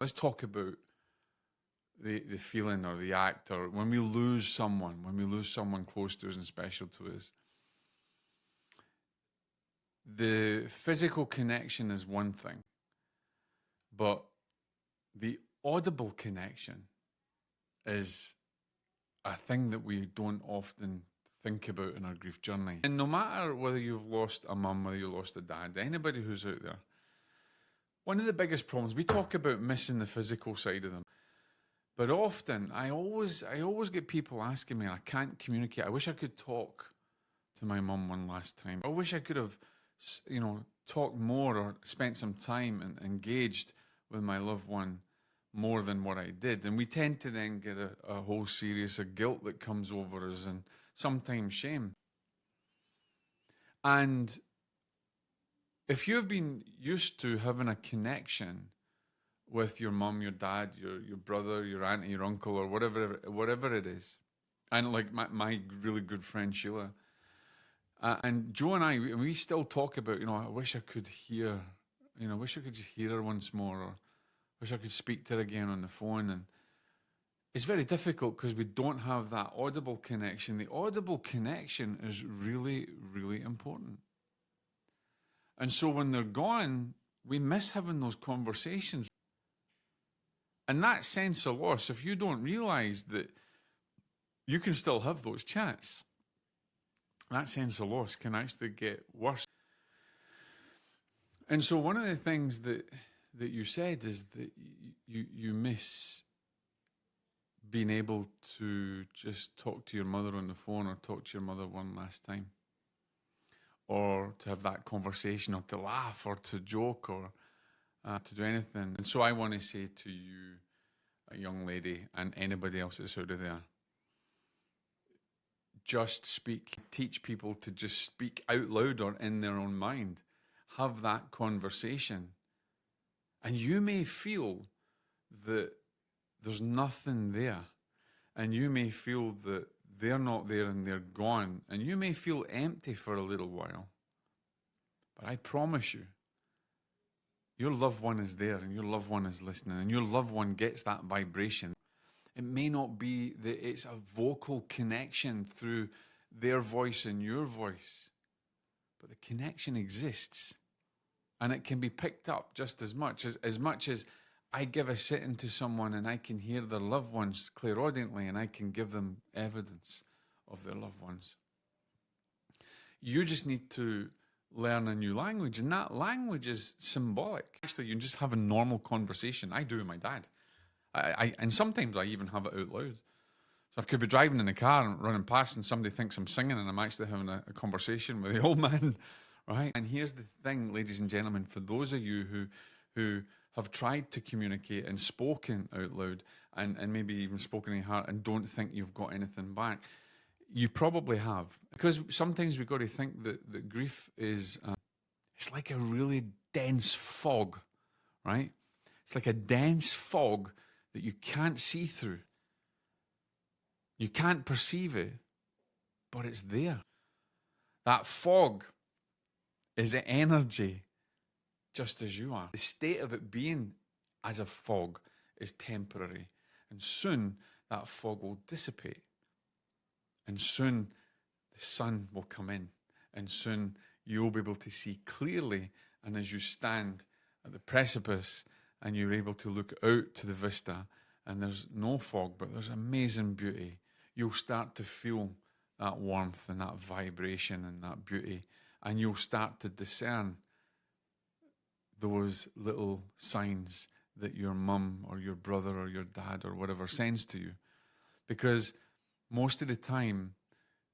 Let's talk about the feeling or the act, or when we lose someone close to us and special to us. The physical connection is one thing, but the audible connection is a thing that we don't often think about in our grief journey. And no matter whether you've lost a mum, whether you lost a dad, anybody who's out there, one of the biggest problems, we talk about missing the physical side of them. But often, I always get people asking me, I can't communicate. I wish I could talk to my mum one last time. I wish I could have, talked more or spent some time and engaged with my loved one more than what I did. And we tend to then get a whole series of guilt that comes over us and sometimes shame. And if you've been used to having a connection with your mum, your dad, your brother, your auntie, your uncle, or whatever it is, and like my really good friend Sheila, and Joe and I, we still talk about, I wish I could hear, I wish I could just hear her once more, or wish I could speak to her again on the phone. And it's very difficult because we don't have that audible connection. The audible connection is really, really important. And so when they're gone, we miss having those conversations. And that sense of loss, if you don't realize that you can still have those chats, that sense of loss can actually get worse. And so one of the things that you said is that you miss being able to just talk to your mother on the phone, or talk to your mother one last time, or to have that conversation, or to laugh, or to joke, or to do anything. And so I want to say to you, a young lady, and anybody else that's out of there, just speak. Teach people to just speak out loud or in their own mind. Have that conversation. And you may feel that there's nothing there. And you may feel that they're not there and they're gone. And you may feel empty for a little while. But I promise you, your loved one is there, and your loved one is listening, and your loved one gets that vibration. It may not be that it's a vocal connection through their voice and your voice, but the connection exists. And it can be picked up just as much as I give a sitting to someone and I can hear their loved ones clairaudiently, and I can give them evidence of their loved ones. You just need to learn a new language, and that language is symbolic. Actually, you just have a normal conversation. I do with my dad. And sometimes I even have it out loud. So I could be driving in the car and running past, and somebody thinks I'm singing, and I'm actually having a conversation with the old man, right? And here's the thing, ladies and gentlemen, for those of you who have tried to communicate and spoken out loud, and maybe even spoken in your heart, and don't think you've got anything back, you probably have. Because sometimes we've got to think that grief is, it's like a really dense fog, right? It's like a dense fog that you can't see through. You can't perceive it, but it's there. That fog is the energy just as you are. The state of it being as a fog is temporary. And soon that fog will dissipate. And soon the sun will come in. And soon you'll be able to see clearly. And as you stand at the precipice and you're able to look out to the vista, and there's no fog, but there's amazing beauty, you'll start to feel that warmth and that vibration and that beauty. And you'll start to discern those little signs that your mum or your brother or your dad or whatever sends to you. Because most of the time,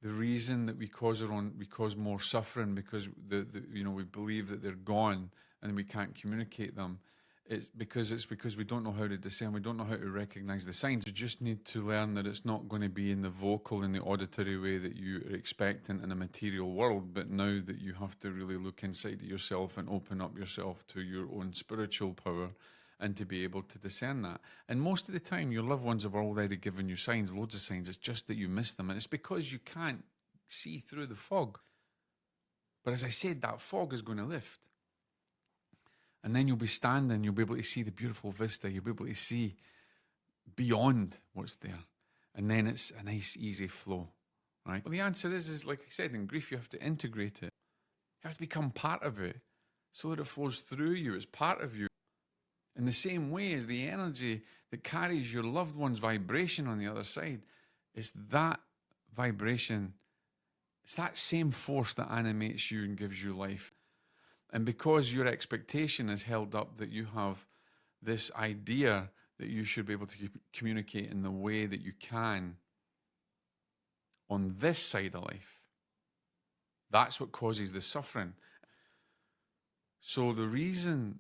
the reason that we cause more suffering because we believe that they're gone and we can't communicate them, it's because we don't know how to discern, we don't know how to recognize the signs. You just need to learn that it's not going to be in the vocal and the auditory way that you are expecting in a material world, but now that you have to really look inside of yourself and open up yourself to your own spiritual power and to be able to discern that. And most of the time, your loved ones have already given you signs, loads of signs. It's just that you miss them, and it's because you can't see through the fog. But as I said, that fog is going to lift. And then you'll be standing, you'll be able to see the beautiful vista, you'll be able to see beyond what's there. And then it's a nice, easy flow, right? Well, the answer is like I said, in grief, you have to integrate it. You have to become part of it so that it flows through you. It's part of you. In the same way as the energy that carries your loved one's vibration on the other side, it's that vibration, it's that same force that animates you and gives you life. And because your expectation is held up that you have this idea that you should be able to communicate in the way that you can on this side of life, that's what causes the suffering. So the reason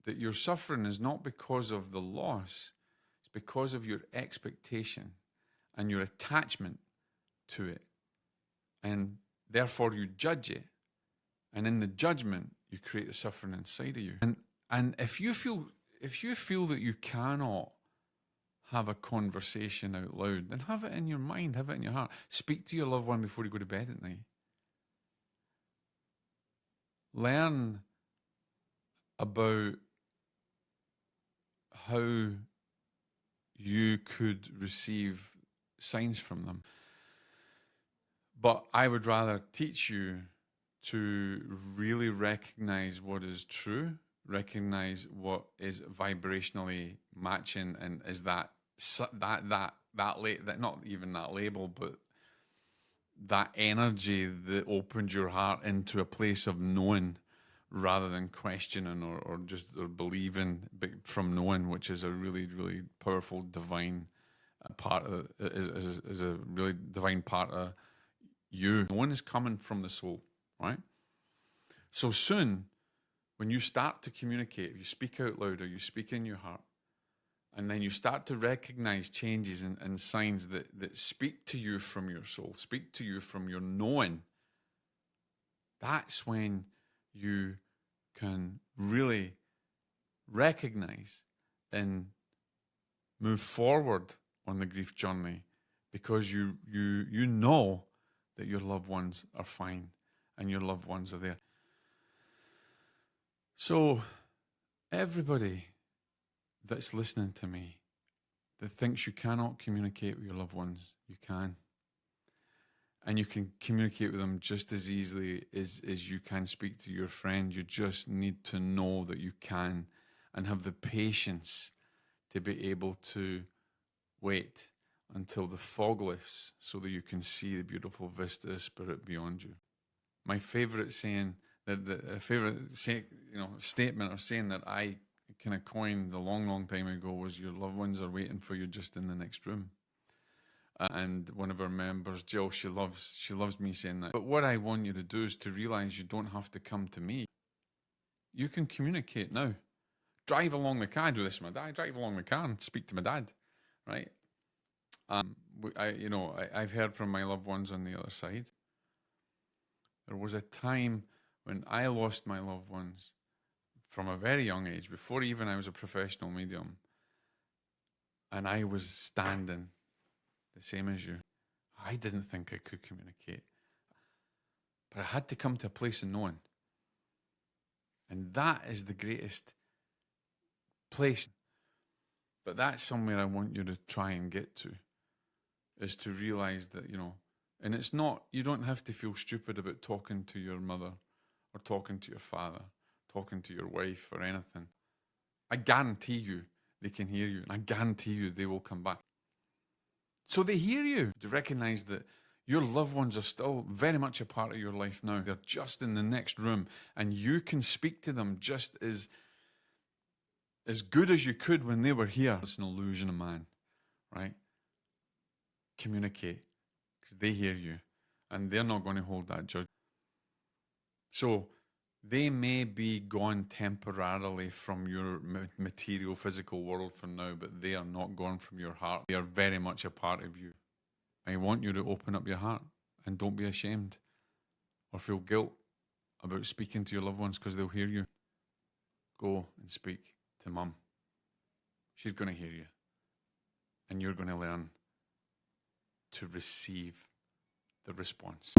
that you're suffering is not because of the loss, it's because of your expectation and your attachment to it. And therefore you judge it. And in the judgment, you create the suffering inside of you. And if you feel that you cannot have a conversation out loud, then have it in your mind, have it in your heart. Speak to your loved one before you go to bed at night. Learn about how you could receive signs from them. But I would rather teach you to really recognize what is true, recognize what is vibrationally matching, and is that not even that label, but that energy that opens your heart into a place of knowing rather than questioning or believing from knowing, which is a really, really powerful divine part of is a really divine part of you. Knowing is coming from the soul, right? So soon, when you start to communicate, if you speak out loud or you speak in your heart, and then you start to recognize changes and signs that speak to you from your soul, speak to you from your knowing, that's when you can really recognize and move forward on the grief journey, because you know that your loved ones are fine and your loved ones are there. So everybody that's listening to me that thinks you cannot communicate with your loved ones, you can. And you can communicate with them just as easily as you can speak to your friend. You just need to know that you can and have the patience to be able to wait until the fog lifts so that you can see the beautiful vista of spirit beyond you. My favorite saying, statement or saying that I kind of coined a long, long time ago was, your loved ones are waiting for you just in the next room. And one of our members, Jill, she loves me saying that. But what I want you to do is to realize you don't have to come to me. You can communicate now. Drive along the car. I do this with my dad. Drive along the car and speak to my dad, right? I've heard from my loved ones on the other side. There was a time when I lost my loved ones from a very young age, before even I was a professional medium, and I was standing the same as you. I didn't think I could communicate, but I had to come to a place of knowing. And that is the greatest place. But that's somewhere I want you to try and get to, is to realize that, and it's not, you don't have to feel stupid about talking to your mother or talking to your father, talking to your wife or anything. I guarantee you they can hear you, and I guarantee you they will come back. So they hear you. To recognize that your loved ones are still very much a part of your life now. They're just in the next room, and you can speak to them just as good as you could when they were here. It's an illusion of man, right? Communicate, because they hear you, and they're not going to hold that judgment. So they may be gone temporarily from your material, physical world for now, but they are not gone from your heart. They are very much a part of you. I want you to open up your heart and don't be ashamed or feel guilt about speaking to your loved ones, because they'll hear you. Go and speak to Mum. She's going to hear you, and you're going to learn to receive the response.